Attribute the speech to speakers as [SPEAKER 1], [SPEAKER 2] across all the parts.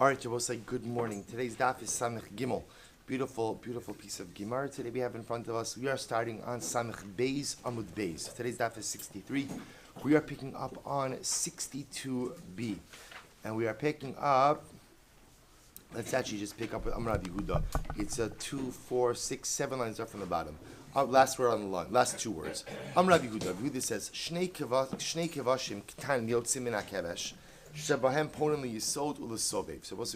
[SPEAKER 1] All right, we'll say good morning. Today's daf is Samech Gimel. Beautiful, beautiful piece of Gemara. Today we have in front of us, we are starting on Samech Beis Amud Beis. Today's daf is 63. We are picking up on 62b. And we are picking up, let's actually just pick up with Amar Rabbi Yehuda. It's a 2, 4, 6, 7 lines up from the bottom. Last word on the line, last two words. Amar Rabbi Yehuda. Rabbi Yehuda says, Shnei kevashim k'tan yotzim min hakevesh. So we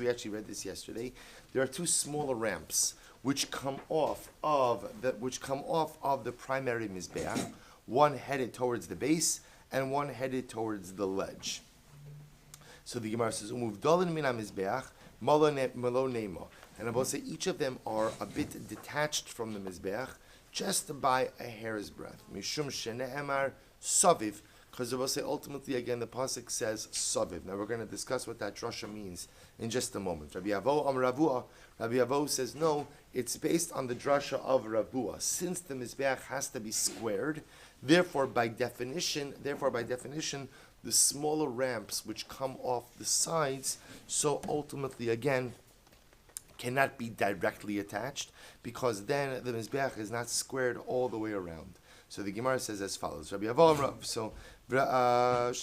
[SPEAKER 1] actually read this yesterday. There are two smaller ramps which come off of the primary mizbeach, one headed towards the base and one headed towards the ledge. So the Gemara says, and I will say each of them are a bit detached from the mizbeach, just by a hair's breadth. Mishum shene'emar saviv. Because I will say ultimately again the pasuk says saviv. Now we're going to discuss what that drasha means in just a moment. Rabbi Avo says no, it's based on the drasha of Ravua. Since the mizbeach has to be squared, therefore by definition, the smaller ramps which come off the sides, so ultimately again cannot be directly attached, because then the mizbeach is not squared all the way around. So the Gemara says as follows. Rabbi Avo, so the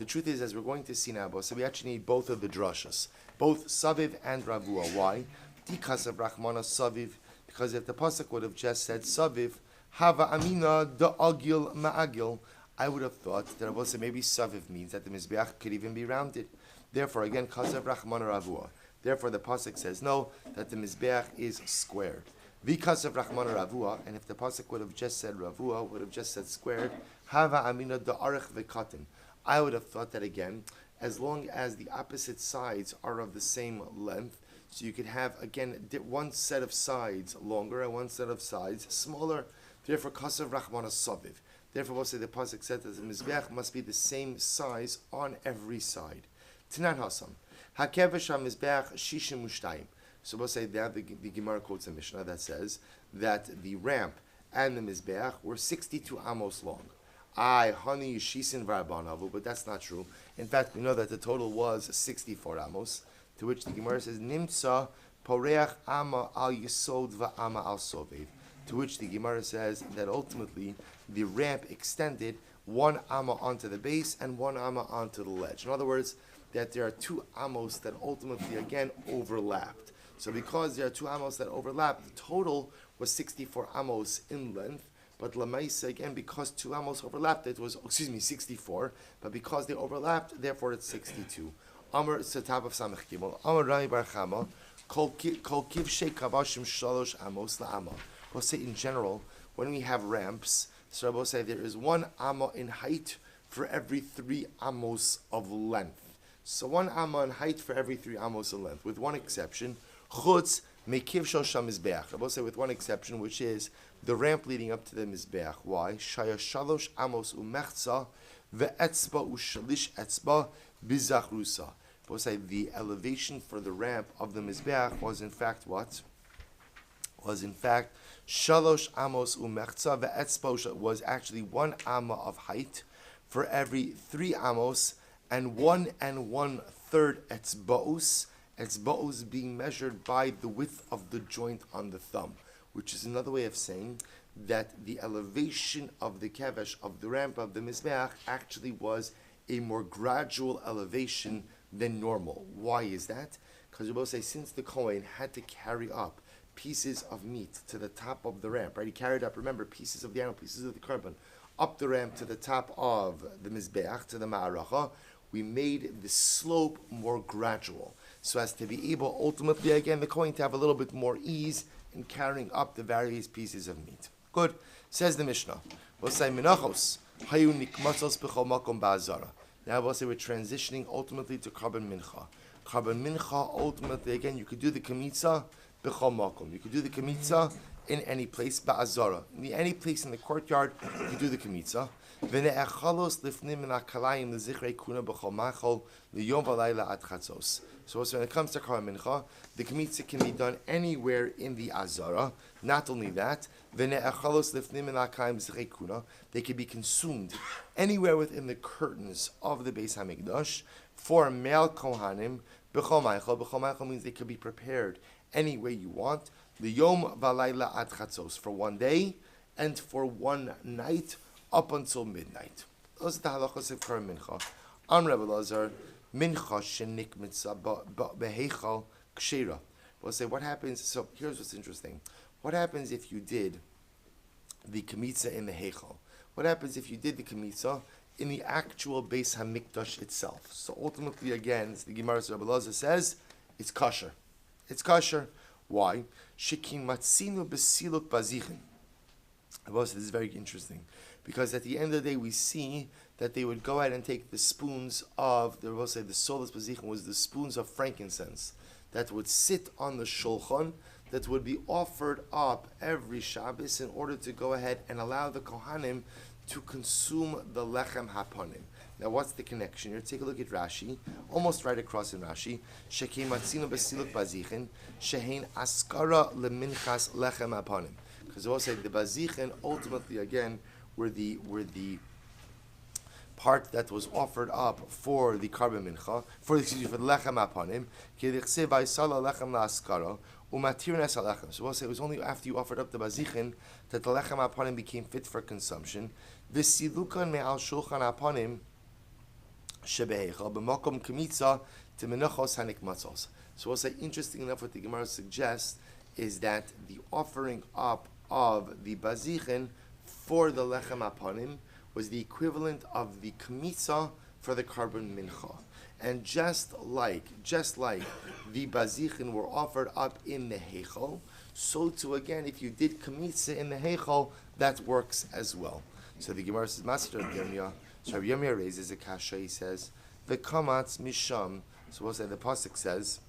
[SPEAKER 1] truth is, as we're going to see now, so we actually need both of the drashas, both Saviv and Ravua. Why? Because of Rachmana Saviv, because if the pasuk would have just said Saviv, Hava Amina da Agil Ma'agil, I would have thought that I will say maybe Saviv means that the Mizbeach could even be rounded. Therefore, again, Kasav Rachmana Ravua. Therefore, the pasuk says no, that the Mizbeach is squared. Because of Rachmana Ravua, and if the pasuk would have just said Ravua, would have just said squared, Hava Amina da Arich Vekatin. I would have thought that again, as long as the opposite sides are of the same length, so you could have again one set of sides longer and one set of sides smaller. Therefore, Kasav Rachmana Saviv. Therefore, we'll say the pasuk said that the Mizbeach must be the same size on every side. Tanan Hasam. Hakevesh HaMizbeach Shishim Ushtayim. So we'll say that the Gemara quotes a Mishnah that says that the ramp and the Mizbeach were 62 amos long. Honey Yishisin Varabanavu, but that's not true. In fact, we know that the total was 64 amos, to which the Gemara says, Nimtza Poreach Ama al Yisod Va'ama al Sovev. To which the Gemara says that ultimately the ramp extended 1 amma onto the base and 1 amma onto the ledge. In other words, that there are 2 amos that ultimately again overlapped. So because there are 2 amos that overlap, the total was 64 amos in length. But Lamaisa, again, because 2 amos overlapped, it was, 64. But because they overlapped, therefore it's 62. Amar Satab of Samech Gimel. Amar Rami Bar Chama. Kol kivshei kavashim shalosh amos la'ama. We'll say in general, when we have ramps, so we'll say there is 1 amma in height for every 3 amos of length. So 1 amma in height for every 3 amos of length, with one exception. Chutz mekiv shosha mizbeach. I will say with one exception, which is the ramp leading up to the mizbeach. Why? Shaya shalosh amos umechza ve'etzba ushalish etzba bizachrusa. I will say the elevation for the ramp of the mizbeach was in fact what? Was in fact shalosh amos umechza ve'etzba was actually 1 amma of height for every 3 amos and 1 1/3 etzbaos. Etzbaos being measured by the width of the joint on the thumb, which is another way of saying that the elevation of the kevesh, of the ramp of the mizbeach, actually was a more gradual elevation than normal. Why is that? Because we both say since the Kohen had to carry up pieces of meat to the top of the ramp, right? He carried up, remember, pieces of the animal, pieces of the carbon, up the ramp to the top of the mizbeach, to the ma'aracha. We made the slope more gradual, so as to be able, ultimately, again, the Kohen to have a little bit more ease in carrying up the various pieces of meat. Good. Says the Mishnah. We'll say, Menachos, hayu nikmatzos b'chol makom ba'azara. Now we'll say we're transitioning ultimately to Karban Mincha. Karban Mincha, ultimately, again, you could do the Kamitza b'chol makom. You could do the Kamitza in any place, ba'azara. In any place in the courtyard, you do the kmitza. So when it comes to Karban Mincha, the kmitza can be done anywhere in the azara. Not only that, they can be consumed anywhere within the curtains of the Beis Hamikdash for male kohanim. B'chol maichel means they can be prepared any way you want. The yom v'alayla ad chatzos, for one day and for one night up until midnight. Those are the halachos of Karban Mincha. Rabbi Lazar, mincha shenik mitzvah beheichal kshira. We'll say what happens. So here's what's interesting. What happens if you did the kmitza in the heichal? What happens if you did the kmitza in the actual Beis Hamikdash itself? So ultimately, again, the Gemara Rabbi Lazar says it's kosher. It's kosher. Why? Shekin matzinu besiluk bazichin. This is very interesting because at the end of the day, we see that they would go ahead and take the spoons of the soulless bazichin was the spoons of frankincense that would sit on the shulchan that would be offered up every Shabbos in order to go ahead and allow the kohanim to consume the lechem hapanim. Now, what's the connection here? Take a look at Rashi, almost right across in Rashi. Shekei matzino besiluk bazichin, shehein askara leminchas lechem hapanim. Because we'll say the bazichin ultimately again were the part that was offered up for the Karban Mincha, for the lechem hapanim. Kedichse v'aisala lechem la'askara. So we'll say it was only after you offered up the bazichin that the lechem hapanim became fit for consumption. V'silukan me'al shulchan hapanim shebeheichal b'makom kmitza t'menachos hanikmatzos. So we'll say, interesting enough, what the Gemara suggests is that the offering up of the bazichin for the lechem hapanim was the equivalent of the kmitza for the Karban Mincha. And just like the bazichin were offered up in the heichal, so too again, if you did kmitza in the heichal, that works as well. So the Gemara says, Master Rabbi Yirmiyah, so Rabbi Yirmiyah raises a kasha. He says, "V'kamatz misham." So we'll say the pasuk says,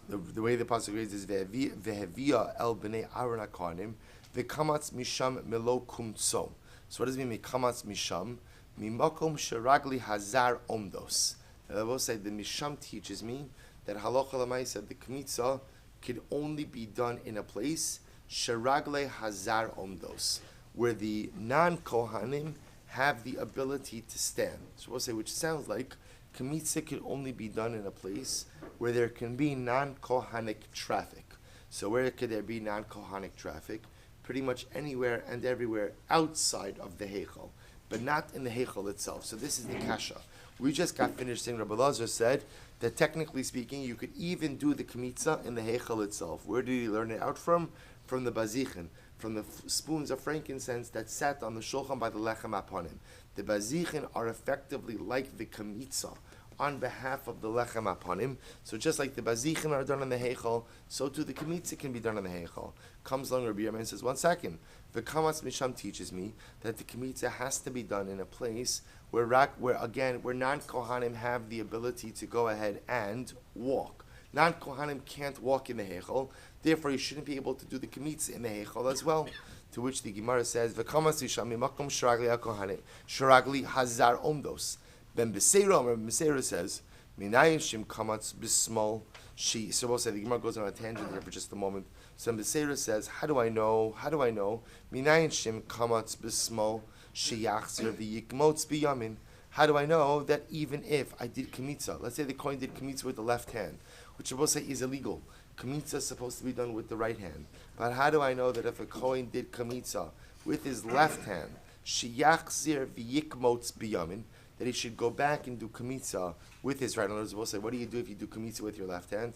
[SPEAKER 1] the way the pasuk reads is "Vehevia el bnei Aaron hakohanim v'kamatz misham melo kumtso." So what does it mean? V'kamatz misham mimakom sheragli hazar omdos. I will say the misham teaches me that halacha l'maisa the kmitza could only be done in a place sheragle hazar omdos, where the non-kohanim have the ability to stand. So we'll say, which sounds like kmitza could only be done in a place where there can be non-kohanic traffic. So where could there be non-kohanic traffic? Pretty much anywhere and everywhere outside of the heichal, but not in the heichal itself. So this is the kasha. We just got finished saying Rabbi Lazar said that technically speaking, you could even do the kmitza in the heichal itself. Where did he learn it out from? From the bazichin, from the spoons of frankincense that sat on the shulchan by the lechem hapanim. The bazichin are effectively like the kmitza on behalf of the lechem hapanim. So just like the bazichin are done in the heichal, so too the kmitza can be done in the heichal. Comes along Rabbi Yirmiyah and says, 1 second. The Kamatz Misham teaches me that the kmitza has to be done in a place where non-kohanim have the ability to go ahead and walk. Non-kohanim can't walk in the heichal, therefore you shouldn't be able to do the kmitza in the heichal as well. To which the Gemara says, "V'kamatz Misham mimakom sheragli hakohanim sheragli hazar omdos." Ben Beseira says, "Minayin shim kamatz b'smol." So we'll say the Gemara goes on a tangent here for just a moment. So Beseira says, how do I know? Minayin shim kamatz b'smol sheyachzir v'yikmotz b'yamin. How do I know that even if I did kmitza, let's say the kohen did kmitza with the left hand, which we'll say is illegal. Kmitza is supposed to be done with the right hand. But how do I know that if a kohen did kmitza with his left hand, sheyachzir v'yikmotz b'yamin, that he should go back and do kmitza with his right hand? In other words, we'll say, what do you do if you do kmitza with your left hand?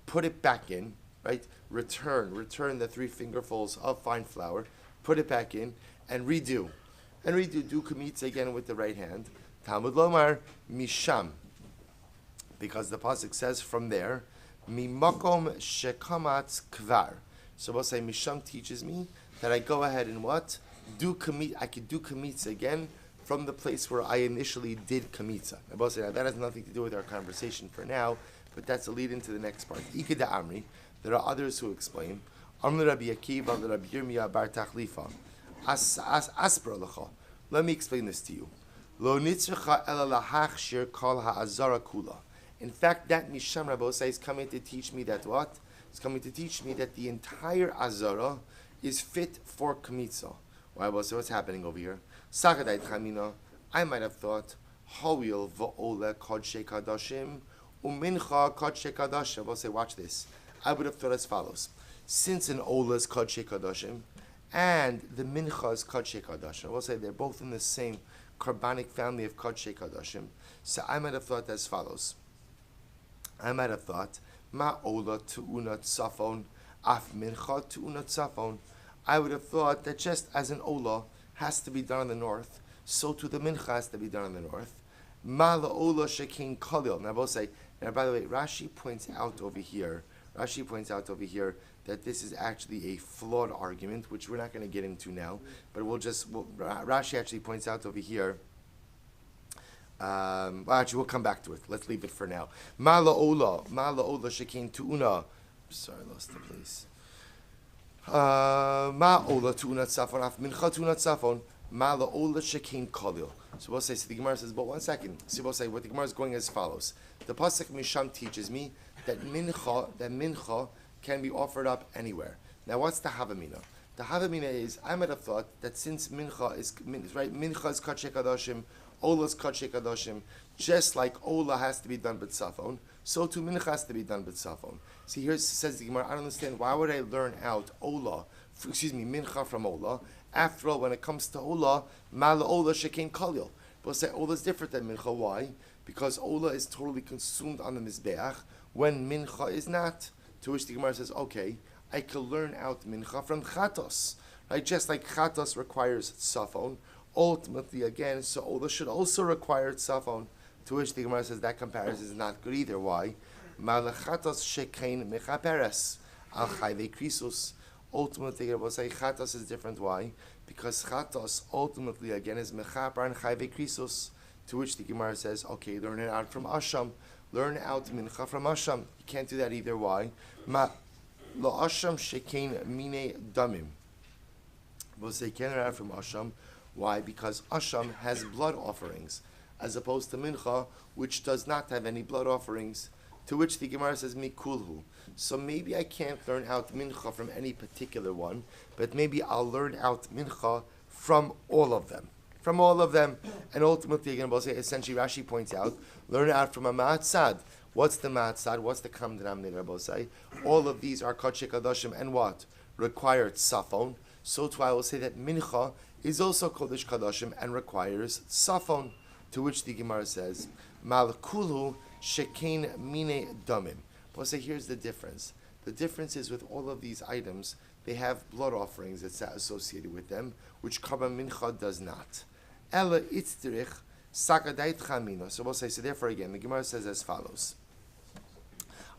[SPEAKER 1] Put it back in, right? Return the 3 fingerfuls of fine flour, put it back in, and redo. Do kmitza again with the right hand. Talmud Lomar, Misham. Because the pasuk says from there, Mimakom shekamatz kvar. So we'll say, Misham teaches me that I go ahead and what? I could do kmitza again from the place where I initially did kmitza. Now that has nothing to do with our conversation for now, but that's a lead into the next part. Ika da Amri. There are others who explain, Amr Rabbi Akiva, Rabbi Yirmiyah bar Tachlifa. Aspra lecha. Let me explain this to you. Lo nitzrecha ela lahachshir kol ha'azara kula. In fact, that Misham Rabosai is coming to teach me that what? It's coming to teach me that the entire azara is fit for kmitza. Why? So what's happening over here? Sakadait chamina. I might have thought Hawil va'ola kodshe kadashim umincha kodshe kadashim. We'll say, watch this. I would have thought as follows: since an ola is kodshe kadashim and the mincha is kodshe kadashim, we'll say they're both in the same carbonic family of kodshe kadashim. So I might have thought as follows. I might have thought ma ola tu'unat safon af mincha tu'unat safon. I would have thought that just as an ola has to be done in the north, so too the mincha has to be done in the north. Ma la'ola shekin kalil. Now, both say. Now, by the way, Rashi points out over here that this is actually a flawed argument, which we're not going to get into now. But Rashi actually points out over here. Actually, we'll come back to it. Let's leave it for now. Ma la'ola shekin tu'una. Sorry, I lost the place. Ma ola tu'unat safon af mincha tu'unat safon. Ma la'ola shekin kalil. So we'll say, so the Gemara says, but one second. So we'll say, what the Gemara is going as follows. The Pasuk Misham teaches me that mincha can be offered up anywhere. Now what's the Havamina? The Havamina is, I might have thought that since mincha is kodshe kadashim, ola is kodshe kadashim, just like ola has to be done but safon, so too mincha has to be done but safon. See, here says the Gemara, I don't understand, why would I learn out mincha from ola? After all, when it comes to ola, mal ola shekein kalil. But say ola is different than mincha. Why? Because ola is totally consumed on the mizbeach when mincha is not. To which the Gemara says, okay, I can learn out mincha from chatos, right? Just like chatos requires safon, ultimately again, so ola should also require safon. To which the Gemara says that comparison is not good either. Why? Mal chatos shekein mechaperes al chayvei krisus. Ultimately, I will say chatos is different. Why? Because chatos ultimately again is mechaper and chayvei krisus. To which the Gemara says, okay, learn it out from asham, learn out mincha from asham. You can't do that either. Why? Ma lo asham shekein mine damim. We'll say can't learn out from asham. Why? Because asham has blood offerings, as opposed to mincha, which does not have any blood offerings. To which the Gemara says mikulhu. So maybe I can't learn out mincha from any particular one, but maybe I'll learn out mincha from all of them. From all of them. And ultimately, again, we'll say, essentially, Rashi points out, learn out from a ma'atzad. What's the ma'atzad? What's the common denominator, we'll say? All of these are kodshe kadashim and what? Required safon. So too I will say that mincha is also kodesh kadashim and requires safon. To which the Gemara says, malkulu shekein mine damim. We'll say, here's the difference. The difference is with all of these items, they have blood offerings that's associated with them, which karban mincha does not. Ela itzterich sakadait chamina. So we'll say, so therefore again, the Gemara says as follows.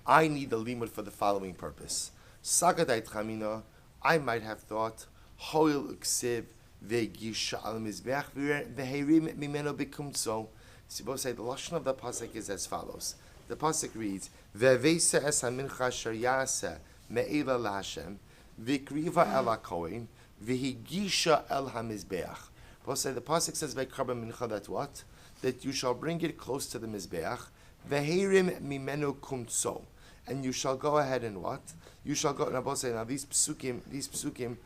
[SPEAKER 1] I need the limud for the following purpose. Sakadait chamina, I might have thought, hoil uksiv vegisha al mizbeach v'heirim mimeno bekumtso. So we'll say, the lashon of the pasuk is as follows. The pasuk reads, ve'veisa es hamincha sher yaseh me'ela laHashem v'kriva el hakohen v'higisha el hamizbeach. We'll say the pasuk says by karban mincha that what? That you shall bring it close to the mizbeach, v'heirim mimenu kumtso, and you shall go ahead and what? You shall go. Now, we'll say now these psukim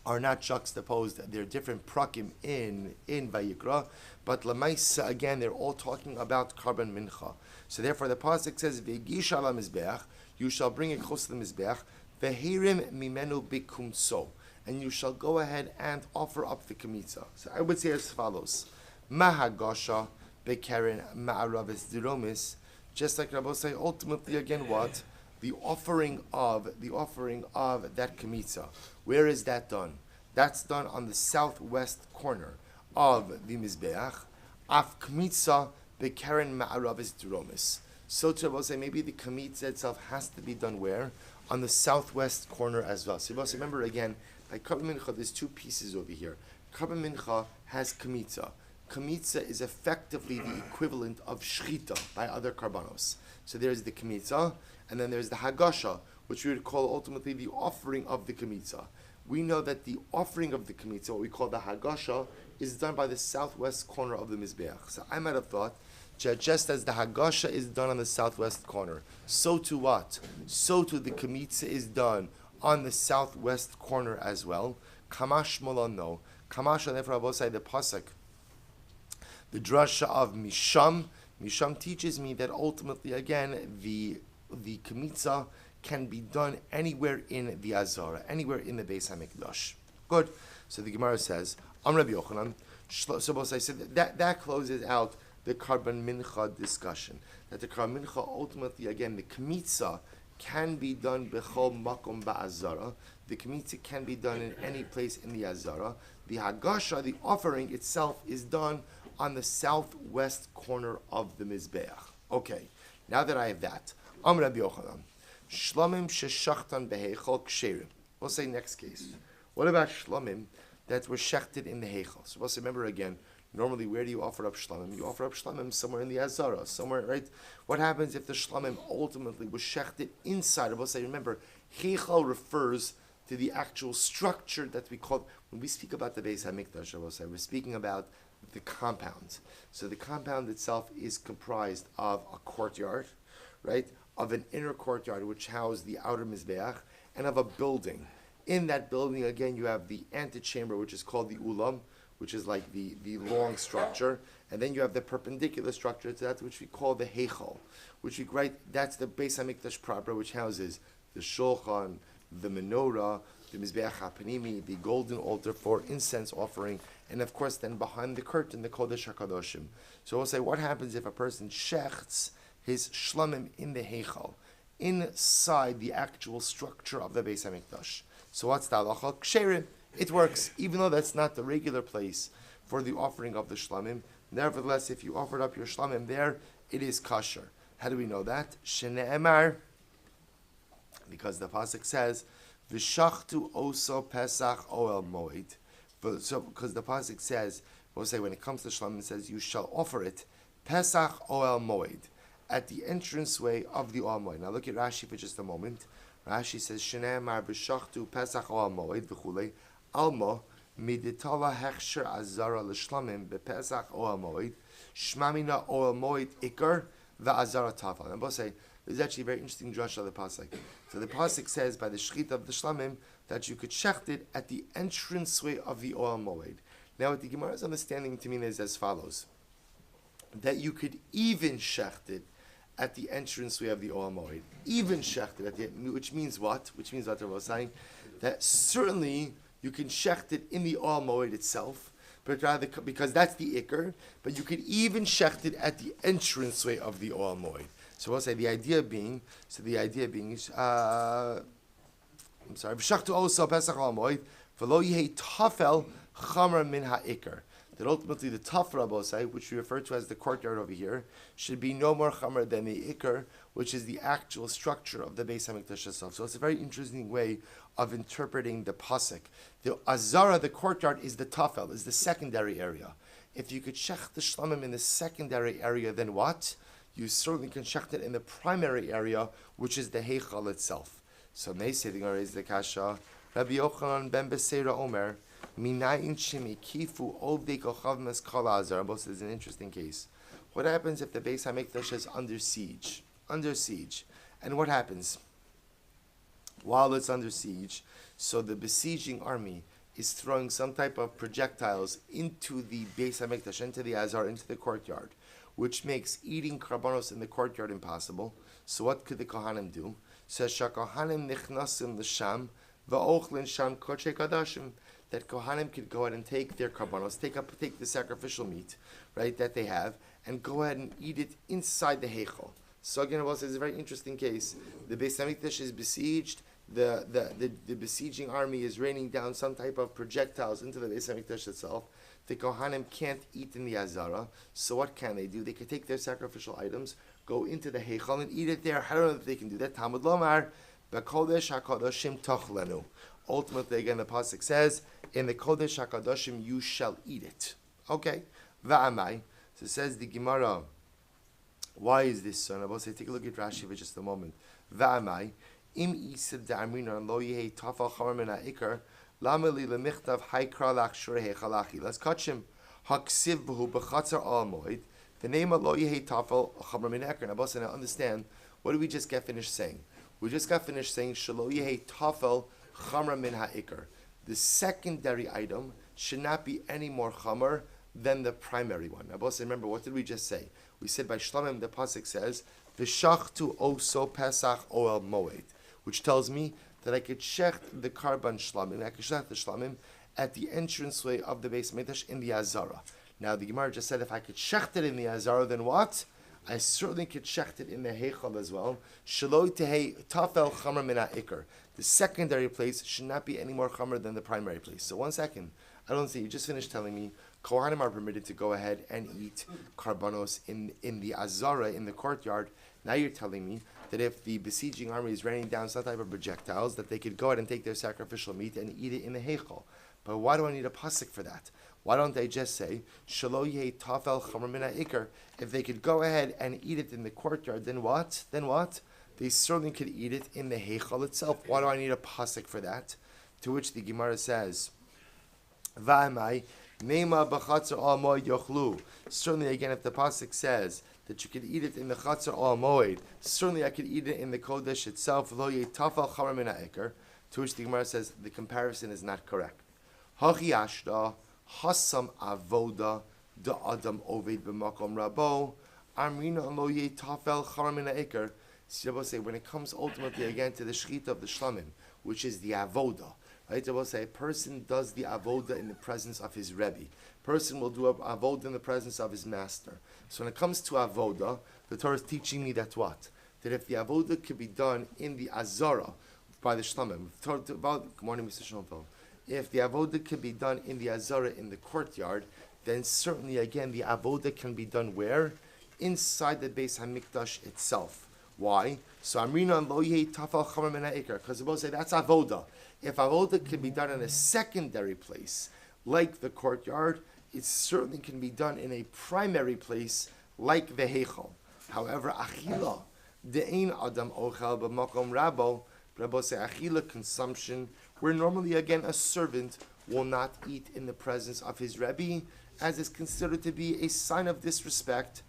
[SPEAKER 1] are not juxtaposed; they're different prakim in Vayikra, but lamaisa again they're all talking about karban mincha. So therefore, the pasuk says v'higisha el hamizbeach, you shall bring it close to the mizbeach, v'heirim mimenu bikumtso, and you shall go ahead and offer up the kmitza. So I would say as follows: Mahagasha bekeren ma'aravis diromis. Just like Rabbi say, ultimately again, what the offering of that kmitza. Where is that done? That's done on the southwest corner of the mizbeach. Af kmitza bekeren ma'aravis diromis. So to Rabbi say, maybe the kmitza itself has to be done where? On the southwest corner as well. So remember again, by karban mincha, there's two pieces over here. Karban mincha has kmitza. Kmitza is effectively the equivalent of shchita by other karbanos. So there's the kmitza, and then there's the hagasha, which we would call ultimately the offering of the Kemitza. We know that the offering of the Kemitza, what we call the Hagasha, is done by the southwest corner of the Mizbeach. So I might have thought, just as the Hagasha is done on the southwest corner, so too what? So too the Kemitza is done on the southwest corner as well. Kamash Molan, no. Kamash on Efrabosai, the Pasuk, the drasha of Misham. Misham teaches me that ultimately, again, the Kemitza can be done anywhere in the Azara, anywhere in the Beis HaMikdash. Good. So the Gemara says, Am Rabbi Yochanan, so I said that closes out the Karban Mincha discussion. That the Karban Mincha ultimately, again, the Kemitza can be done bechol makom ba'azara. The Kemitza can be done in any place in the Azara. The Hagasha, the offering itself, is done on the southwest corner of the Mizbeach. Okay, now that I have that, Am Rabbi Yochanan, Shlomim sheshachtan beheichol ksherim. We'll say next case. What about shlomim that were shechted in the heichal? So we'll say, remember again, normally where do you offer up shlamim? You offer up shlamim somewhere in the Azara, somewhere, right? What happens if the shlamim ultimately was shechted inside? We'll say, remember, heichal refers to the actual structure that we call, when we speak about the Beis HaMikdash, I will say, we're speaking about the compound. So the compound itself is comprised of a courtyard, right? Of an inner courtyard which houses the outer Mizbeach, and of a building. In that building, again, you have the antechamber, which is called the Ulam, which is like the long structure, and then you have the perpendicular structure to that, which we call the Heichal, which we write, that's the Beis HaMikdash proper, which houses the Shulchan, the Menorah, the Mizbeach HaPanimi, the golden altar for incense offering, and of course then behind the curtain, the Kodesh HaKadoshim. So we'll say, what happens if a person shechts his shlamim in the Heichal, inside the actual structure of the Beis HaMikdash? So what's the halacha? Ksherim. It works, even though that's not the regular place for the offering of the shlamim. Nevertheless, if you offered up your shlamim there, it is kosher. How do we know that? Shene'emar, because the pasuk says, "V'shachtu oso Pesach oel moed." So, because the pasuk says, we'll say when it comes to shlamim, it says, "You shall offer it Pesach oel moed," at the entranceway of the oel moed. Now look at Rashi for just a moment. Rashi says, "Shene'emar v'shachtu Pesach oel moed v'chulei alma miditala hechsher azara l'shlamim b'Pesach oel moed shmamina oel moed ikar v'azara tafal." And we'll say, there's actually a very interesting drush of the pasuk. So the pasuk says by the shechita of the shlamim that you could shecht it at the entranceway of the oil moed. Now, what the Gemara's understanding to mean is as follows: that you could even shecht it at the entranceway of the oil moed, even shecht it at the, which means what? Which means what they're saying, that certainly you can shecht it in the oil moed itself, but rather because that's the ikar. But you could even shecht it at the entranceway of the oil moed. So we'll say the idea being, I'm sorry, v'shachtu also Pesach al-moed, v'lo yehei tafel chamra min ha'ikar. That ultimately the tafra, which we refer to as the courtyard over here, should be no more chamra than the ikar, which is the actual structure of the Beis HaMikdash itself. So it's a very interesting way of interpreting the pasuk. The azara, the courtyard, is the tafel, is the secondary area. If you could shech the shlamim in the secondary area, then what? You certainly can shecht it in the primary area, which is the Heichal itself. So Meisei, the Gemara is the Kasha, Rabbi Yochanan ben Beseira Omer, Minayin Shimi Kifu Ovdei Kochav Mes Kol Azar. Both is an interesting case. What happens if the Beis HaMikdash is under siege? Under siege. And what happens? While it's under siege, so the besieging army is throwing some type of projectiles into the Beis HaMikdash, into the Azar, into the courtyard, which makes eating karbanos in the courtyard impossible. So what could the Kohanim do? Says Shakohanim nichnasim l'sham va'ochlin sham koche kadashim. That Kohanim could go ahead and take their karbanos, take the sacrificial meat, right, that they have, and go ahead and eat it inside the heichal. So again, it's a very interesting case. The Beis HaMikdash is besieged. The besieging army is raining down some type of projectiles into the Beis HaMikdash itself. The Kohanim can't eat in the Azara, so what can they do? They can take their sacrificial items, go into the Heichal and eat it there. I don't know if they can do that. Talmud Lomar, B'Kodesh HaKadoshim Tochlenu. Ultimately, again, the pasuk says, in the Kodesh HaKadoshim you shall eat it. Okay. Va'amai. So it says the Gemara, why is this so? And I will say, take a look at Rashi for just a moment. Va'amai. Im isid de amrina lo yehi tafel chamar min ha'ikar lama li lemichtav haikra lach shurei hechalachi. Let's catch him. Haksiv b'hu b'chatzar al moed. The name of lo yehi tafel chamar min ha'ikar. Now, understand, what did we just get finished saying? We just got finished saying shelo yehi tafel chamar min ha'ikar. The secondary item should not be any more chamar than the primary one. Now, remember, what did we just say? We said by Shlamim, the pasuk says, "V'shachtu oso pesach oel moed," which tells me that I could shecht the karban shlamim, I could shecht the shlamim at the entranceway of the Beis Mikdash in the Azara. Now, the Gemara just said, if I could shecht it in the Azara, then what? I certainly could shecht it in the Heichal as well. Shaloi tehei tafel chamar min ha'ikar. The secondary place should not be any more chamar than the primary place. So 1 second. I don't see. You just finished telling me Kohanim are permitted to go ahead and eat karbanos in the Azara, in the courtyard. Now you're telling me that if the besieging army is raining down some type of projectiles, that they could go ahead and take their sacrificial meat and eat it in the Heichal. But why do I need a pasuk for that? Why don't they just say, Shelo yehi tafel chamar min ha'ikar? If they could go ahead and eat it in the courtyard, then what? Then what? They certainly could eat it in the Heichal itself. Why do I need a pasuk for that? To which the Gemara says, Va'amai, Neima b'chatzar al moed yochlu. Certainly, again, if the pasuk says that you could eat it in the chatzar al moed, certainly I could eat it in the kodesh itself. Lo yehi tafel chamar min ha'ikar. To which the Gemara says the comparison is not correct. Hachi ashta hasam avoda da adam oved b'makom rabo amrina lo yehi tafel chamar min ha'ikar. So say when it comes ultimately again to the shechita of the shlamim, which is the avoda. Right, I will say a person does the avoda in the presence of his rebbe. Person will do a avoda in the presence of his master. So when it comes to avoda, the Torah is teaching me that what? That if the avoda could be done in the azara by the shlamim, good morning, Mr. Schoenfeld. If the avoda could be done in the azara in the courtyard, then certainly again the avoda can be done where? Inside the Beis Hamikdash itself. Why? So Amrina lo yehi tafel chamar min ha'ikar, because the Bible say that's avoda. If avoda can be done in a secondary place, like the courtyard, it certainly can be done in a primary place, like the heichal. However, achila de'ein adam ochel b'makom rabo, Rabbi say achila consumption, where normally again a servant will not eat in the presence of his rebbe, as is considered to be a sign of disrespect.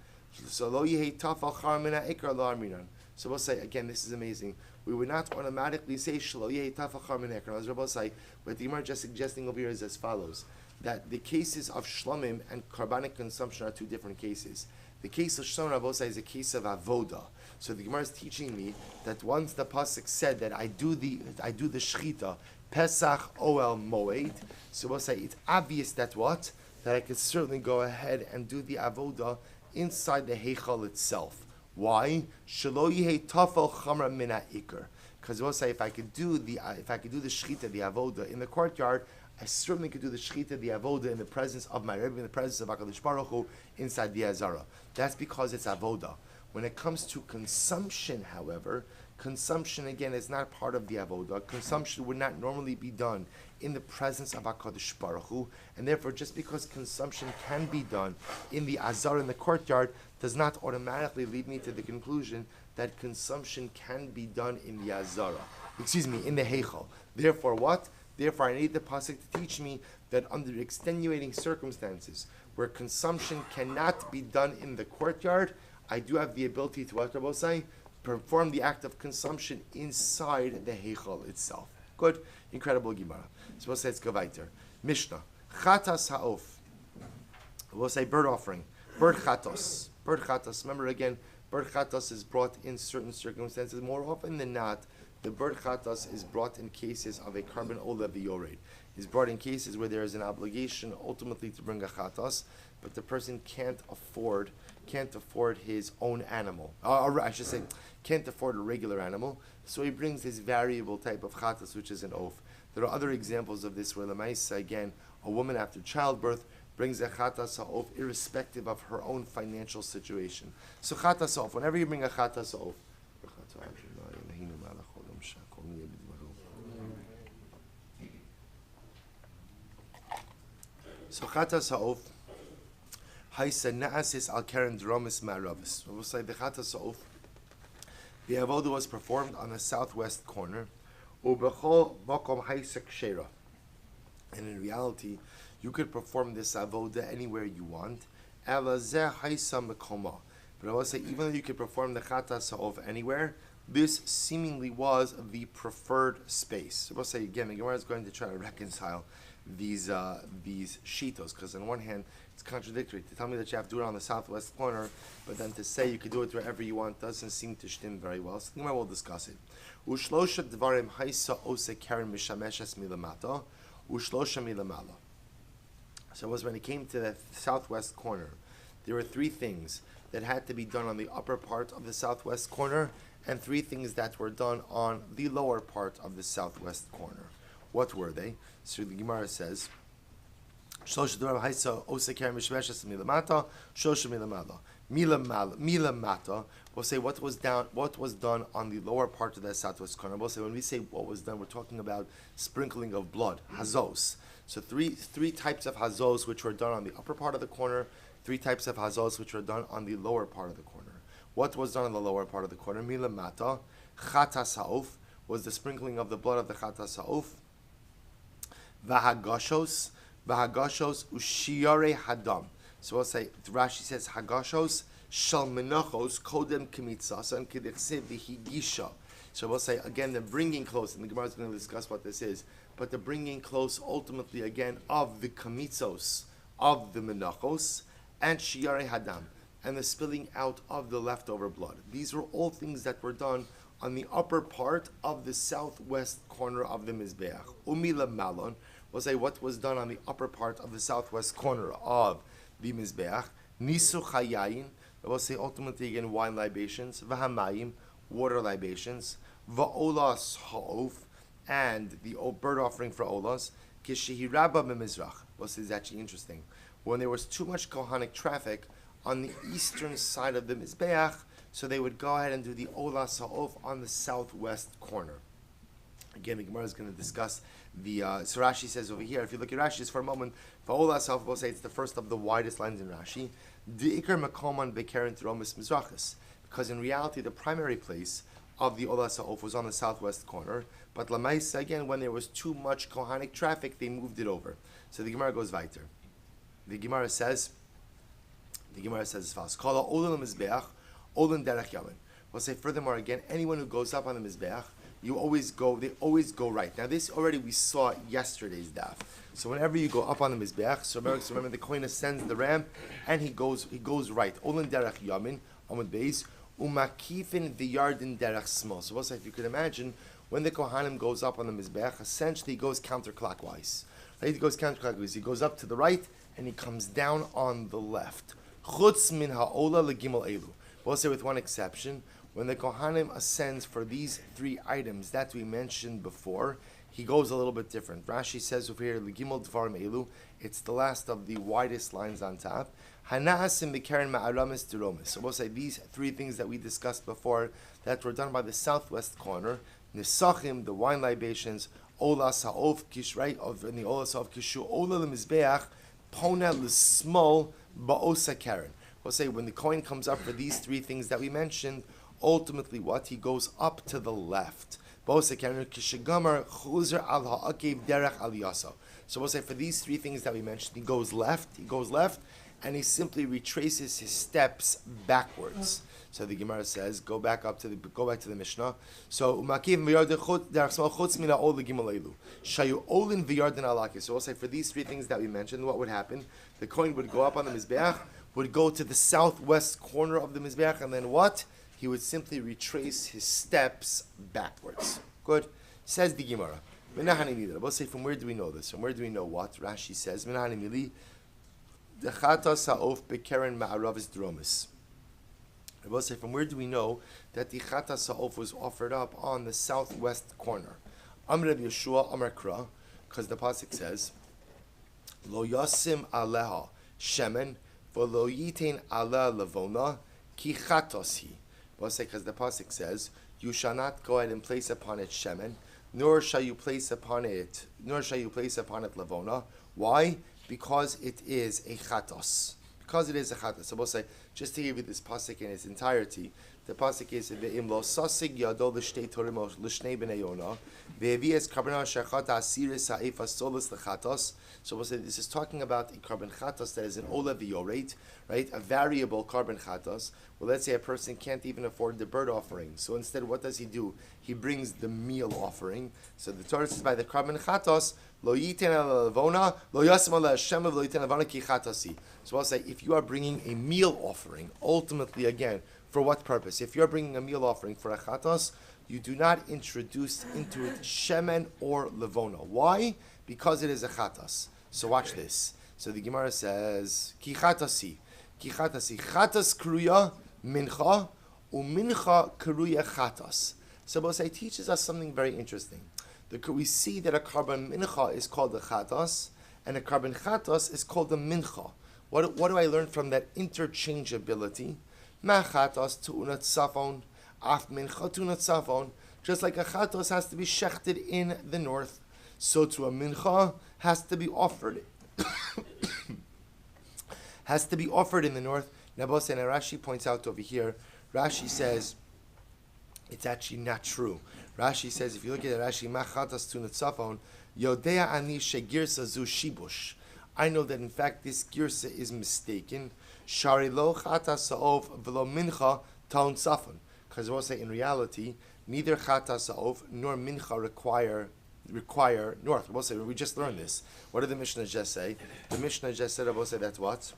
[SPEAKER 1] So lo yehi tafel chamar min ha'ikar lo amrinan. So we'll say, again, this is amazing. We would not automatically say, Shelo yehi tafel chamar min ha'ikar. As Rabbi say, what the Gemara just suggesting over here is as follows, that the cases of shlamim and carbonic consumption are two different cases. The case of shlamim, Rabbi say, is a case of avoda. So the Gemara is teaching me that once the pasuk said that I do the shechita, Pesach Oel Moed, so we'll say, it's obvious that what? That I could certainly go ahead and do the avoda inside the heichal itself. Why? Shelo yehi tafel chamar min ha'ikar. Because we'll say if I could do the shechita, the avoda in the courtyard, I certainly could do the shechita, the avoda in the presence of my rebbe, in the presence of HaKadosh Baruch Hu, inside the Azara. That's because it's avoda. When it comes to consumption, however, consumption again is not part of the avoda. Consumption would not normally be done in the presence of HaKadosh Baruch Hu, and therefore just because consumption can be done in the Azara, in the courtyard, does not automatically lead me to the conclusion that consumption can be done in the Azara. In the Heichal. Therefore what? Therefore I need the pasuk to teach me that under extenuating circumstances, where consumption cannot be done in the courtyard, I do have the ability to, what Rabbi say, perform the act of consumption inside the Heichal itself. Good, incredible Gemara. So we'll say it's Gavaiter. Mishnah, Chatas Ha'of. We'll say bird offering. Bird Chatos. Bird Chatos. Remember again, bird Chatos is brought in certain circumstances. More often than not, the bird Chatos is brought in cases of a carbon ola v'yored. It's brought in cases where there is an obligation ultimately to bring a Chatos, but the person can't afford his own animal. Or I should say, can't afford a regular animal, so he brings this variable type of Chatos, which is an oaf. There are other examples of this where Lamaisa, again, a woman after childbirth brings a Chatas ha'of irrespective of her own financial situation. So Chatas ha'of, whenever you bring a Chatas ha'of, so Chatas ha'of, Haisa na'asis al keren dromis ma'aravis. We'll say the Chatas ha'of The avoda was performed on the southwest corner. Ubechol makom haisek shera. And in reality, you could perform this avoda anywhere you want. Ela zeh haisa mekoma. But I will say, even though you could perform the chatas ha'ov anywhere, this seemingly was the preferred space. So we'll say again, the Gemara is going to try to reconcile these shitos, because on one hand, it's contradictory to tell me that you have to do it on the southwest corner, but then to say you can do it wherever you want doesn't seem to shtim very well. So the Gemara will discuss it. Ushlosha dvarim haisa ose karen mishameshes milamata, ushlosha milamala. So it was when it came to the southwest corner, there were three things that had to be done on the upper part of the southwest corner, and three things that were done on the lower part of the southwest corner. What were they? So the Gemara says, Milamata. We'll say what was done on the lower part of the southwest corner. We'll say when we say what was done, we're talking about sprinkling of blood, hazos. So three types of hazos which were done on the upper part of the corner, three types of hazos which were done on the lower part of the corner. What was done on the lower part of the corner? Milamata, chatas ha'of, was the sprinkling of the blood of the chatas ha'of. V'hagashos ushiyare hadam. So we'll say, Rashi says, hagashos shal menachos kodem kemitzas and kedichsev v'higisha. So we'll say, again, the bringing close, and the Gemara is going to discuss what this is, but the bringing close ultimately, again, of the kemitzos, of the menachos, and shiyare hadam, and the spilling out of the leftover blood. These were all things that were done on the upper part of the southwest corner of the Mizbeach. Umila malon, we'll say what was done on the upper part of the southwest corner of the Mizbeach. Nisu chayayin, we'll say ultimately again wine libations. Vahamayim, water libations. Va'olas ha'of, and the bird offering for olas. Kishihiraba b'mizrach. We'll say it's actually interesting. When there was too much Kohanic traffic on the eastern side of the Mizbeach, so they would go ahead and do the Olas Ha'of on the southwest corner. Again, the Gemara is going to discuss the, so Rashi says over here, if you look at Rashi just for a moment, for Olas Ha'of, we'll say it's the first of the widest lines in Rashi, D'ikar Makoman Bekeren Teromis Mizrachis, because in reality, the primary place of the Olas Ha'of was on the southwest corner, but Lamaisa, again, when there was too much Kohanic traffic, they moved it over. So the Gemara goes weiter. The Gemara says as follows: Kala Olam Mizbeach, Olam Derech Yamin. We'll say furthermore again, anyone who goes up on the Mizbeach, they always go right. Now this already we saw yesterday's daf. So whenever you go up on the Mizbeach, so remember the Kohen ascends the ram and he goes right. Olam Derech Yamin, Amud Beis, Umakifin V'Yardin Derech Small. So we'll say if you could imagine, when the Kohanim goes up on the Mizbeach, essentially he goes counterclockwise. Right? He goes counterclockwise. He goes up to the right and he comes down on the left. Chutz min ha'ola legimel elu. We'll say with one exception, when the Kohanim ascends for these three items that we mentioned before, he goes a little bit different. Rashi says over here, legimel dvarim elu, it's the last of the widest lines on top. Hana'asim b'keren ma'aramis deromis. So we'll say these three things that we discussed before that were done by the southwest corner, Nisachim, the wine libations, Olas ha'of kish, right, in the Olas ha'of kishu, Ola l'mizbeach, Pona l'smol ba'osa karen. We'll say when the coin comes up for these three things that we mentioned, ultimately what? He goes up to the left. Ba'osa karen kishagamar chuzer al ha'akev derech al yasa. So we'll say for these three things that we mentioned, he goes left, and he simply retraces his steps backwards. So the Gemara says, go back to the Mishnah. So umakiv v'yardin chutz mina ol legimel elu shayu olin v'yardin alakis. So we'll say for these three things that we mentioned, what would happen? The coin would go up on the Mizbeach, would go to the southwest corner of the Mizbeach, and then what? He would simply retrace his steps backwards. Good. Says the Gemara. We'll say from where do we know this? From where do we know what? Rashi says, the chatas ha'of bekeren ma'aravis dromis. I will say, from where do we know that the chatas ha'of was offered up on the southwest corner? Amr Rabbi Yeshua Amar Kra, because the pasuk says, Lo yasim aleha shemen, v'lo yitain aleh levona, ki chatos hi. I will say, because the pasuk says, you shall not go ahead and place upon it shemen, nor shall you place upon it levona. Why? Because it is a chatos. Because it is a chatos. So we'll say, Just to give you this pasuk in its entirety, the pasuk is ve'im lo sasig yado l'shtei torim l'shnei b'nei Yonah ve'evies karbanon shechat asiris ha'efa solis lechatos. So we'll say this is talking about a carbon chatos that is an ola v'yoret, right? A variable carbon chatos. Well, let's say a person can't even afford the bird offering. So instead, what does he do? He brings the meal offering. So the Torah says by the carbon chatos, lo yiten el levona, lo yasim al Hashem, lo yiten levona ki chatasi. So I'll say, if you are bringing a meal offering, ultimately again, for what purpose? If you're bringing a meal offering for a chatos, you do not introduce into it shemen or levona. Why? Because it is a chatas. So watch this. So the Gemara says, ki chatasi. Ki chatasi. Chatas kruya mincha, umincha kruya chatas. So Bosai teaches us something very interesting. We see that a carbon mincha is called a chatas, and a carbon chatas is called a mincha. What do I learn from that interchangeability? Ma chatas tu'unat safon, af mincha tu'unat safon. Just like a chatos has to be shechted in the north, so to a mincha has to be offered. Has to be offered in the north. Now, Bosai and Rashi points out over here. Rashi says it's actually not true. Rashi says, if you look at Rashi, machatas tunat safon, yodea ani shegirsa zu shibush. I know that in fact this girsa is mistaken. Shari lo chatas sa'ov v'lo mincha taun safon. Because we'll say in reality, neither chatas sa'ov nor mincha require north. We'll say we just learned this. What did the Mishnah just say? The Mishnah just said, we'll say that's what?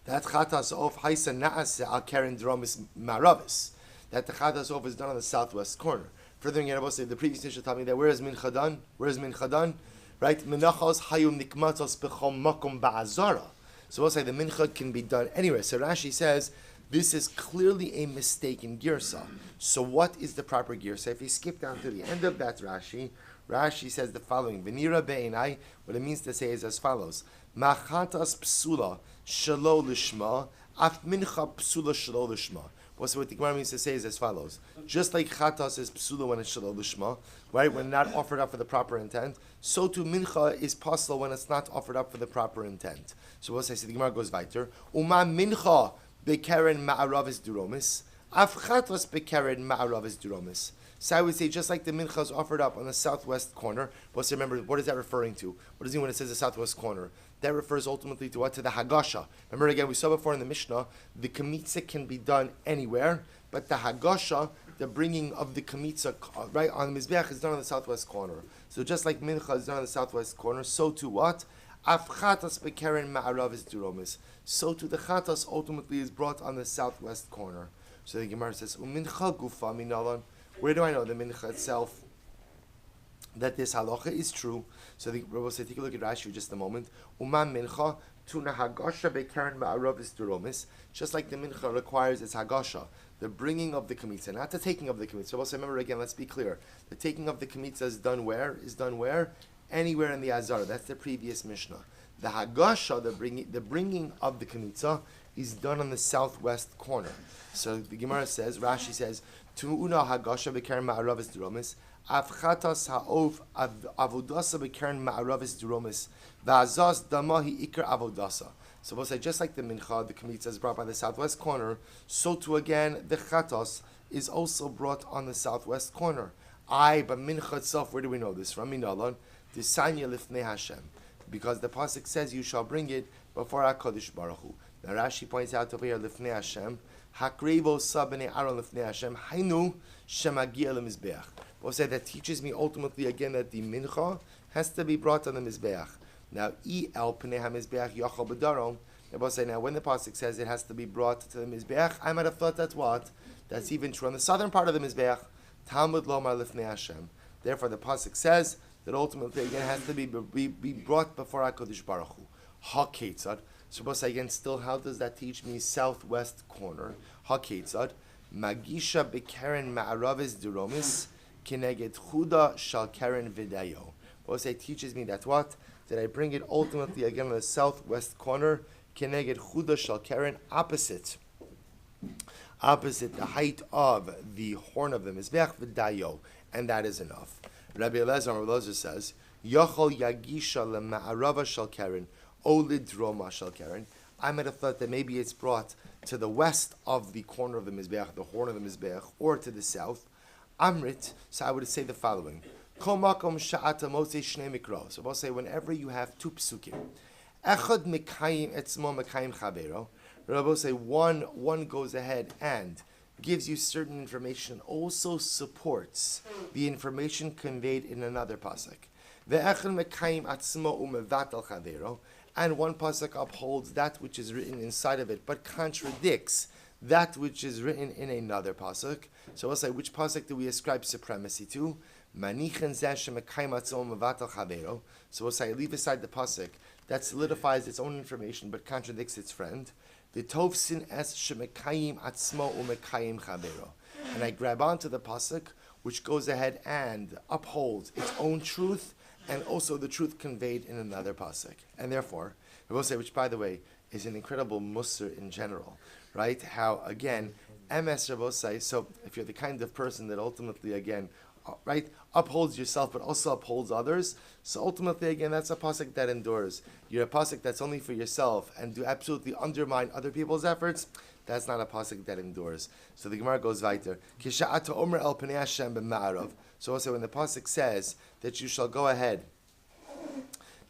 [SPEAKER 1] That chatas sa'ov haisa na'as al keren dromis maravis. That the chatas sa'ov is done on the southwest corner. Further, we'll say the previous Mishnah taught me that where is mincha done? Where is mincha done? Right? Menachos hayu nikmatos b'chom makom ba'azara. So we'll say the mincha can be done anywhere. So Rashi says this is clearly a mistaken girsa. So what is the proper girsa? If you skip down to the end of that Rashi, Rashi says the following: V'nira be'enai. What it means to say is as follows: Machatas psula shelo lishma, af mincha psula shelo lishma. What the Gemara means to say is as follows: just like chatas is psula when it's shelo lishma, right, when not offered up for the proper intent, so too mincha is possible when it's not offered up for the proper intent. So what I say, the Gemara goes weiter: Uma mincha bekeren ma'aravis duromis, af chatas bekeren ma'aravis duromis. So I would say just like the mincha is offered up on the southwest corner. But remember, what is that referring to? What does it mean when it says the southwest corner? That refers ultimately to what? To the hagasha. Remember again, we saw before in the Mishnah, the kamitza can be done anywhere, but the hagasha, the bringing of the kamitza, right, on the mizbeach is done on the southwest corner. So just like mincha is done on the southwest corner, so too what? Af chatas bekeren ma'aravis duromis. So too the chatas ultimately is brought on the southwest corner. So the Gemara says, umincha gufa minalan. Where do I know the mincha itself that this halacha is true? So the Rabbi said, take a look at Rashi for just a moment. Uman mincha tuna hagasha bekaren ma'aravis duromis. Just like the mincha requires its hagasha, the bringing of the kamitza, not the taking of the kamitza. So also remember again, let's be clear. The taking of the kamitza is done where? Is done where? Anywhere in the azara. That's the previous Mishnah. The hagasha, the bringing of the kamitza, is done on the southwest corner. So the Gemara says, Rashi says, Tu'una hagasha bekaren ma'aravis duromis. Avchatas ha'ov avodasa bekaren ma'aravis duromis. Va'azaz damahi ikar avodasa. So we'll say, just like the mincha, the kamitza is brought by the southwest corner, so too again, the chatas is also brought on the southwest corner. But mincha itself, where do we know this from? Minalan, Tisanya lifnei Hashem. Because the pasuk says, you shall bring it before HaKadosh Baruch Hu. Now Rashi points out over here, lifnei Hashem, Hakrevo sabene aron lifnei Hashem, hainu shemagia lemizbeach. We'll say that teaches me ultimately again that the mincha has to be brought on the mizbeach. Now, el pnei hamizbeach yachal b'darom. We'll say now when the pasuk says it has to be brought to the mizbeach, I might have thought that's what? That's even true on the southern part of the mizbeach. Talmud lomar lifnei Hashem. Therefore, the pasuk says that ultimately again it has to be brought before HaKadosh Baruch Hu. Ha-ketzad. So we'll say again, still, how does that teach me southwest corner? Ha-ketzad. Magisha bekeren ma'aravis duromis kineged chuda shal keren vidayo. We'll say teaches me that what? That I bring it ultimately again on the southwest corner, kineged chuda shal keren, opposite the height of the horn of the mizbeach vidayo, and that is enough. Rabbi Elazar says, Yachol yagisha lema'arava shal keren, olid roma shal keren. I might have thought that maybe it's brought to the west of the corner of the Mizbeach, the horn of the Mizbeach, or to the south. Amrit, so I would say the following. Kol makom sha'ata mosei shnei mikra. So we'll say whenever you have two psukim, echad mekayim etzmo mekayim chavero. We'll say one goes ahead and gives you certain information, also supports the information conveyed in another pasuk. Ve'echad mekayim atzmo umevatal chavero. And one pasuk upholds that which is written inside of it, but contradicts that which is written in another pasuk. So we'll say, which pasuk do we ascribe supremacy to? So we'll say, leave aside the pasuk that solidifies its own information but contradicts its friend. The tovsin es shemekayim atzmo umekayim chavero. And I grab onto the pasuk which goes ahead and upholds its own truth and also the truth conveyed in another pasuk. And therefore, I will say, which by the way is an incredible musr in general, right? How again, MS Rabosai, so if you're the kind of person that ultimately again, right, upholds yourself but also upholds others, so ultimately again that's a pasuk that endures. You're a pasuk that's only for yourself and do absolutely undermine other people's efforts, that's not a pasuk that endures. So the Gemara goes weiter. Kisha'ata omer el pnei Hashem b'ma'arav. So also when the pasuk says that you shall go ahead,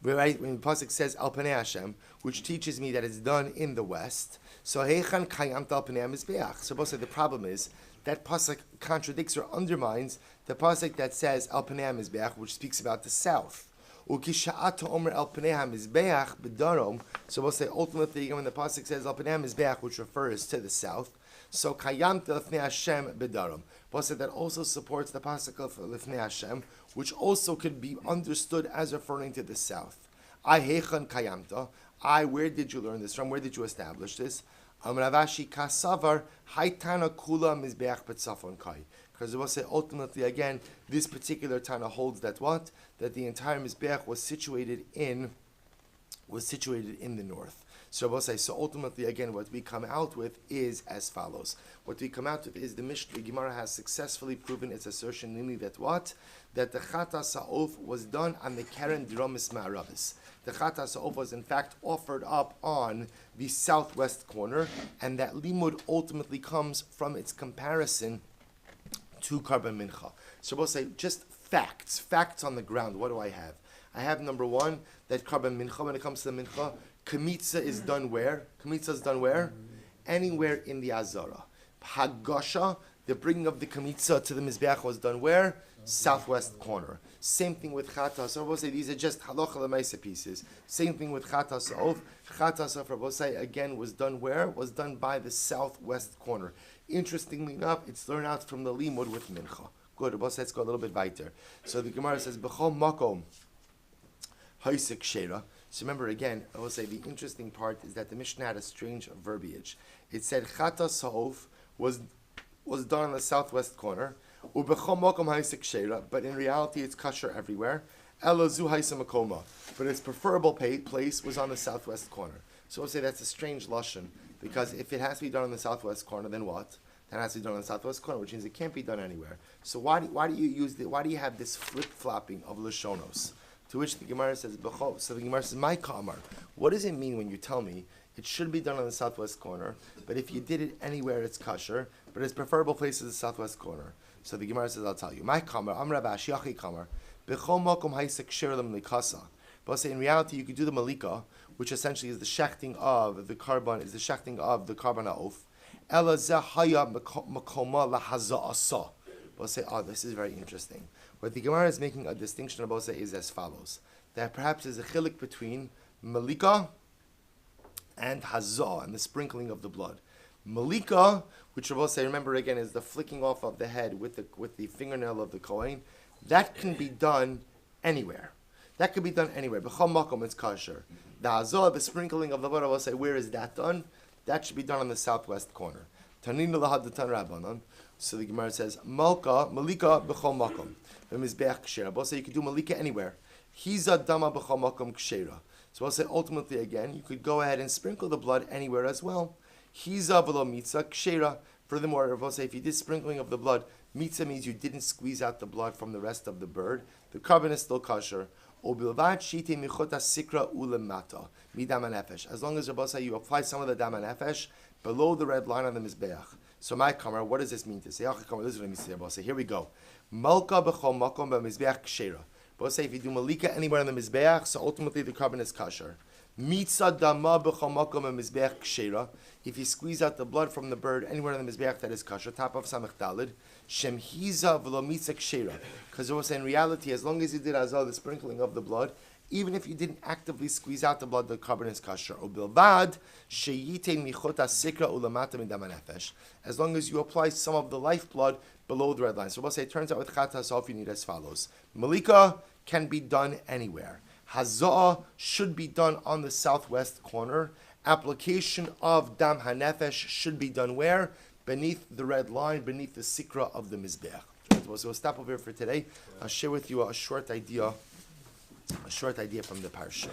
[SPEAKER 1] right, when the pasuk says al pnei Hashem, which teaches me that it's done in the west, so heichan kayam al pnei mizbeach. So also the problem is that pasuk contradicts or undermines the pasuk that says al pnei mizbeach, which speaks about the south. Ukisha'ata omer al pnei mizbeach b'darom. So we'll say ultimately when the pasuk says al pnei mizbeach, which refers to the south, so kayam lifnei Hashem b'darom. Pasuk that also supports the pasuk of lifnei Hashem, which also could be understood as referring to the south. I heichan kayamta. Where did you learn this from? Where did you establish this? Amravashi kasavar haitana kula mizbeach betzafon kai. Because we'll say ultimately again, this particular Tana holds that what? That the entire mizbeach was situated in the north. So we'll say, so ultimately again, what we come out with is as follows. What we come out with is the Mishnah Gemara has successfully proven its assertion, namely that what? That the Chata Sa'of was done on the Keren Dromis Ma'aravis. The Chata Sa'of was in fact offered up on the southwest corner, and that limud ultimately comes from its comparison to Karban Mincha. So we'll say just facts on the ground. What do I have? I have number one, that Karban Mincha, when it comes to the Mincha, Kamitza is done where? Kamitza is done where? Anywhere in the Azara. Hagasha, the bringing of the Kamitza to the Mizbeach was done where? Southwest corner. Same thing with Chata. So we'll say these are just halacha l'maisa pieces. Same thing with Chata Sa'of. Chata Sa'of, we'll say again, was done where? Was done by the southwest corner. Interestingly enough, it's learned out from the limud with Mincha. Good, let's go a little bit weiter. So the Gemara says, B'chol makom haisik shera. So remember again, I will say the interesting part is that the Mishnah had a strange verbiage. It said Chata Sa'of was done on the southwest corner, Ubechom Mokom Haisik Sheira, but in reality it's kasher everywhere. Elazu Haisa Makoma, but its preferable place was on the southwest corner. So we'll say that's a strange lashon, because if it has to be done on the southwest corner, then what? Then it has to be done on the southwest corner, which means it can't be done anywhere. So why do you have this flip flopping of lashonos? To which the Gemara says, B'cho. So the Gemara says, my kamar. What does it mean when you tell me it should be done on the southwest corner, but if you did it anywhere, it's kasher, but its preferable place is the southwest corner? So the Gemara says, I'll tell you. My kamar, Amr Rabash Yachi kamar, B'cho makom haisek shirlam likasa. But say in reality, you could do the malika, which essentially is the shechting of the carbon, ha'of. Ela zeh haya makoma lahaza'asa. But say, this is very interesting. What the Gemara is making a distinction about say is as follows: that perhaps there's a chilik between malika and hazah, and the sprinkling of the blood. Malika, which Rabbi say, remember again, is the flicking off of the head with the fingernail of the kohen. That can be done anywhere. That could be done anywhere. B'chol makom it's kasher. The hazah, the sprinkling of the blood, Rabbi say, where is that done? That should be done on the southwest corner. Tanina lahad tan rabbanon. So the Gemara says, malika b'chol makom. Mizbeach kshera. But say you could do malika anywhere. Hiza dama b'chol makom kshera. So I'll say ultimately again, you could go ahead and sprinkle the blood anywhere as well. Hiza v'lo mitzah kshera. Furthermore, I'll say if you did sprinkling of the blood, mitzah means you didn't squeeze out the blood from the rest of the bird. The carbon is still kosher. Obilvad shite michota sikra ulemata midam hanefesh. As long as Rabbi say you apply some of the dam hanefesh below the red line on the mizbeach. So my kamar, what does this mean to say? Here we go. Malka b'chol makom b'mizbeach kshera. But say if you do malika anywhere on the mizbeach, so ultimately the carbon is kosher. Mitza dama b'chol makom b'mizbeach kshera. If you squeeze out the blood from the bird anywhere on the mizbeach that is kosher, top of samech dalid. Shem hiza v'lo mitza kshera. Because it was in reality, as long as you did azal, the sprinkling of the blood, even if you didn't actively squeeze out the blood, the carbon is kosher. Ubilvad sheyitein michota sikra ulamata midam hanefesh. As long as you apply some of the lifeblood below the red line. So we'll say it turns out with chata sof you need as follows. Malika can be done anywhere. Haza'ah should be done on the southwest corner. Application of dam hanefesh should be done where? Beneath the red line, beneath the sikra of the mizbeach. So we'll stop over here for today. I'll share with you a short idea from the parsha.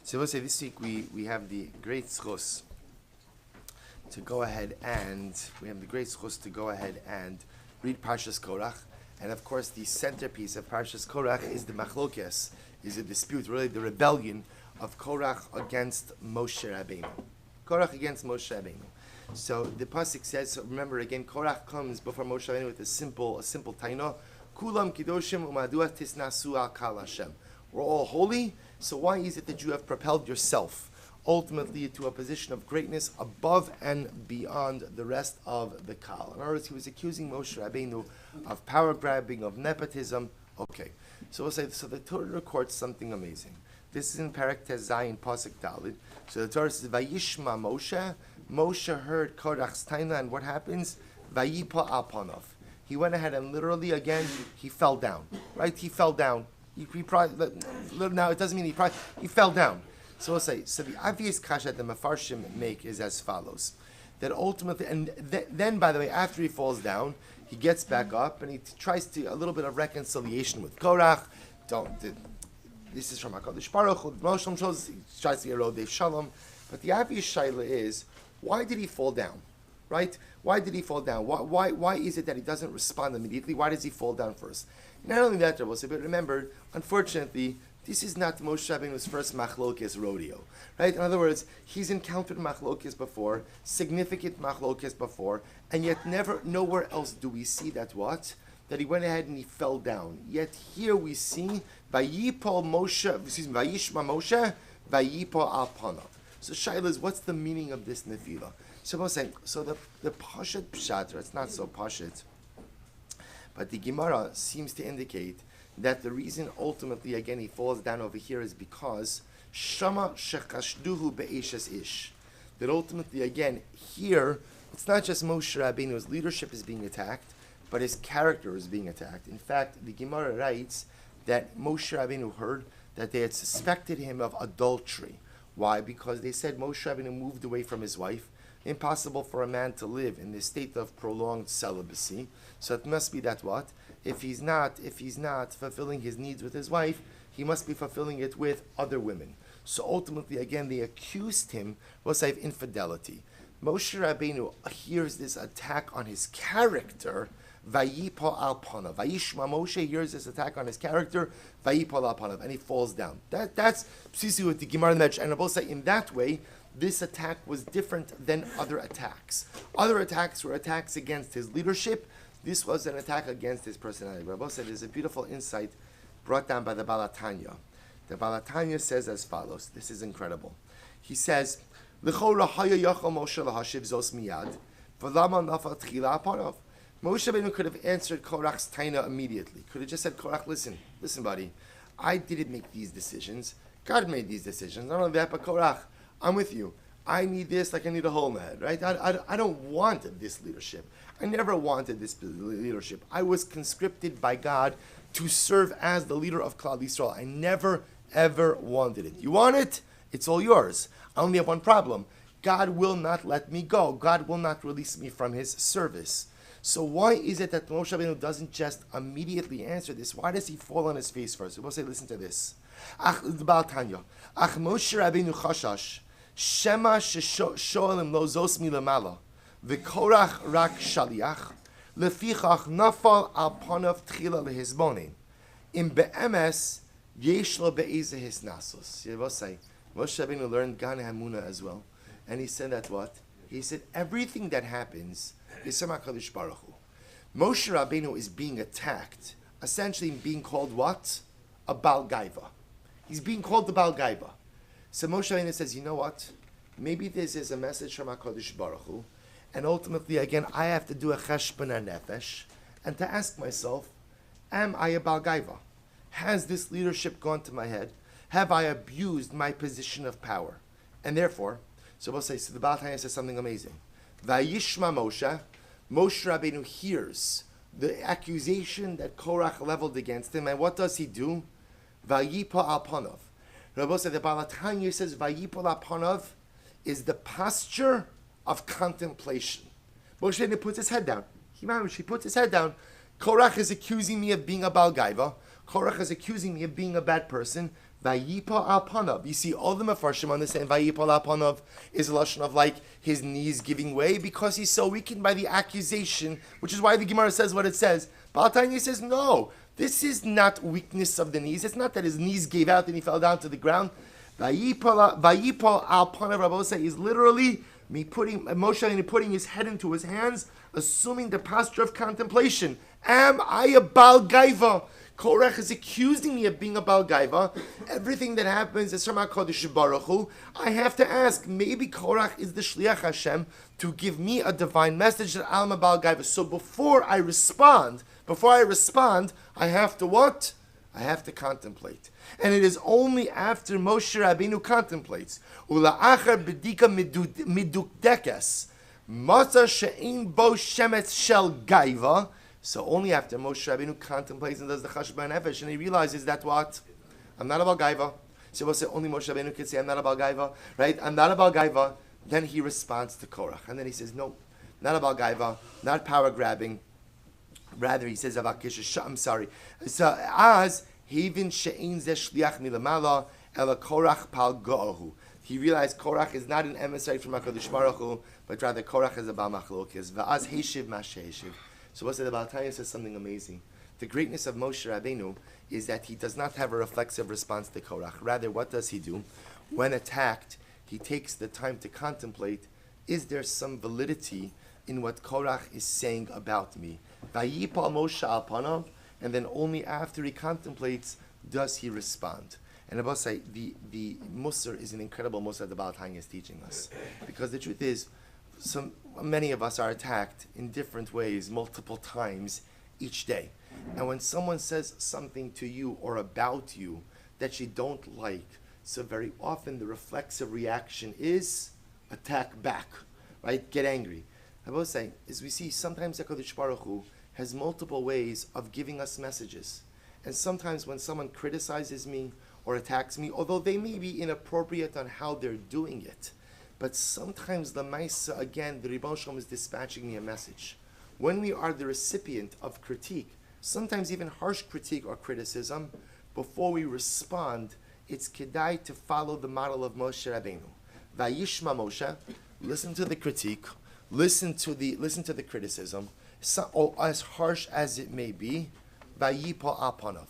[SPEAKER 1] So we'll say this week we have the great schus to go ahead and read Parshas Korach, and of course the centerpiece of Parshas Korach is the machlokes, is a dispute, really the rebellion of Korach against Moshe Rabbeinu. Korach against Moshe Rabbeinu. So the pasuk says, so remember again, Korach comes before Moshe Rabbeinu with a simple taina. Kulam kidoshim umadua tisnasu al kal Hashem. We're all holy, so why is it that you have propelled yourself ultimately to a position of greatness above and beyond the rest of the kal? In other words, he was accusing Moshe Rabbeinu of power grabbing, of nepotism. Okay, so we'll say, so the Torah records something amazing. This is in Perek Tez Zayin Pasuk Dalid. So the Torah says, Vayishma Moshe. Moshe heard Korach's taina, and what happens? Vayipa al panav. He went ahead and literally again he fell down. Right? He fell down. He probably, now it doesn't mean he fell down. So we'll say, so the obvious kasha that the Mefarshim make is as follows. That ultimately, and then by the way, after he falls down, he gets back up and he tries to a little bit of reconciliation with Korach. This is from HaKadosh Baruch Hu. Moshe tries to erode Shalom. But the obvious shaila is, why did he fall down? Right? Why did he fall down? Why is it that he doesn't respond immediately? Why does he fall down first? Not only that, but remember, unfortunately, this is not Moshe Rabbeinu's first machlokes rodeo. Right? In other words, he's encountered machlokes before, significant machlokes before, and yet nowhere else do we see that what? That he went ahead and he fell down. Yet here we see Vayishma Moshe, Vayipol al panav. So Shaila is, what's the meaning of this nefila? So we'll say, so the Pashat Pshat, it's not so Pashat, but the Gemara seems to indicate that the reason ultimately, again, he falls down over here is because Shama Shechashduhu Be'eshes Ish. That ultimately, again, here, it's not just Moshe Rabbeinu's leadership is being attacked, but his character is being attacked. In fact, the Gemara writes that Moshe Rabbeinu heard that they had suspected him of adultery. Why? Because they said Moshe Rabbeinu moved away from his wife. Impossible for a man to live in this state of prolonged celibacy. So it must be that what? If he's not fulfilling his needs with his wife, he must be fulfilling it with other women. So ultimately, again, they accused him, we'll say, of infidelity. Moshe Rabbeinu hears this attack on his character, Vayipol al panav. Vayishma Moshe hears this attack on his character, Vayipol al panav, and he falls down. That's precisely what the Gemara mentioned. And I will say, in that way, this attack was different than other attacks. Other attacks were attacks against his leadership. This was an attack against his personality. Rabbi said there's a beautiful insight brought down by the Balatanya. The Balatanya says as follows. This is incredible. He says, Moshe Rabbeinu could have answered Korach's taina immediately. Could have just said, Korach, listen, buddy, I didn't make these decisions. God made these decisions. Not only that, but Korach, I'm with you. I need this like I need a hole in the head, right? I don't want this leadership. I never wanted this leadership. I was conscripted by God to serve as the leader of Klal Yisrael. I never, ever wanted it. You want it? It's all yours. I only have one problem. God will not let me go. God will not release me from his service. So why is it that Moshe Rabbeinu doesn't just immediately answer this? Why does he fall on his face first? We'll say, listen to this. Ach Moshe Rabbeinu chashash shema shoelim lo zos milamala V'korach rak shaliach, lefichach nafal al panav tchila lehizbonim. In be'emes, yesh lo be'ezeh his nasos. You will say, Moshe Rabbeinu learned Gan Hamuna as well. And he said that what? He said, everything that happens is Sama Kadosh Baruch Hu. Moshe Rabbeinu is being attacked, essentially being called what? A Baal Gaiva. He's being called the Baal Gaiva. So Moshe Rabbeinu says, you know what? Maybe this is a message from HaKadosh Baruch Hu, and ultimately, again, I have to do a cheshbon nefesh, and to ask myself, am I a Baal Gaiva? Has this leadership gone to my head? Have I abused my position of power? And therefore, so we'll say, so the Baal Tanya says something amazing. Vayishma Moshe, Moshe Rabbeinu hears the accusation that Korach leveled against him, and what does he do? Vayipa al panav. Rabbi said the Baal Tanya says Vayipa al panav is the posture of contemplation. Moshe Rabbeinu puts his head down. He puts his head down. Korach is accusing me of being a Baal Gaiva. Korach is accusing me of being a bad person. Vayipa al panav. You see, all the Mefarshim understand Vayipa al panav is a lashon of like his knees giving way because he's so weakened by the accusation, which is why the Gemara says what it says. Baal Tanya says, no, this is not weakness of the knees. It's not that his knees gave out and he fell down to the ground. Vayipa al panav, Rabbi say, is literally me putting Moshe putting his head into his hands, assuming the posture of contemplation. Am I a Baal Gaiva? Korach is accusing me of being a Baal Gaiva. Everything that happens is from HaKadosh Baruch Hu. I have to ask, maybe Korach is the Shliach Hashem to give me a divine message that I'm a Baal Gaiva. So before I respond, I have to what? I have to contemplate. And it is only after Moshe Rabbeinu contemplates, Ula'achar b'dika midukdekes, Masa she'in bo shemetz shel Gaiva. So only after Moshe Rabbeinu contemplates and does the cheshbon nefesh, and he realizes that what? I'm not a Baal Gaiva. So we'll say only Moshe Rabbeinu can say I'm not a Baal Gaiva, right? I'm not a Baal Gaiva. Then he responds to Korach, and then he says, no, not a Baal Gaiva, not power grabbing. Rather, he says, I'm sorry. So as Hevin she'in ze shliach milamala ela Korach pal go'ahu. He realized Korach is not an emissary from HaKadosh Baruch Hu, but rather Korach is a Baal Machlokes. Va'az heishiv mashheishiv. So what's the Baal Tanya says something amazing. The greatness of Moshe Rabbeinu is that he does not have a reflexive response to Korach. Rather, what does he do? When attacked, he takes the time to contemplate, is there some validity in what Korach is saying about me? Vayipal Moshe al panav, and then only after he contemplates does he respond. And I must say, the Musar is an incredible Musar that the Baal Tanya is teaching us. Because the truth is, many of us are attacked in different ways, multiple times each day. And when someone says something to you or about you that you don't like, so very often the reflexive reaction is attack back, right? Get angry. I will say, as we see, sometimes HaKadosh Baruch Hu has multiple ways of giving us messages. And sometimes when someone criticizes me or attacks me, although they may be inappropriate on how they're doing it, but sometimes the Maisa, again, the Ribbon Shalom is dispatching me a message. When we are the recipient of critique, sometimes even harsh critique or criticism, before we respond, it's kedai to follow the model of Moshe Rabbeinu. Vayishma Moshe, listen to the critique, listen to the criticism, or as harsh as it may be, Vayipa al panav.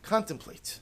[SPEAKER 1] Contemplate.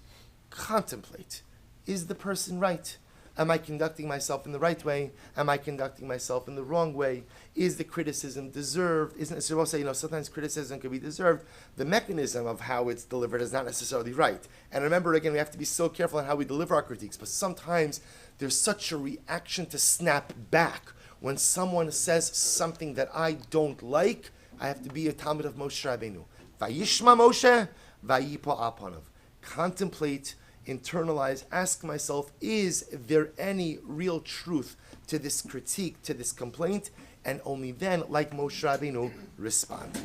[SPEAKER 1] Is the person right? Am I conducting myself in the right way? Am I conducting myself in the wrong way? Is the criticism deserved? Isn't it? So we'll say, sometimes criticism could be deserved. The mechanism of how it's delivered is not necessarily right. And remember, again, we have to be so careful on how we deliver our critiques. But sometimes there's such a reaction to snap back. When someone says something that I don't like, I have to be a Talmud of Moshe Rabbeinu. Vayishma Moshe, Vayipa al panav. Contemplate, internalize, ask myself, is there any real truth to this critique, to this complaint? And only then, like Moshe Rabbeinu, respond.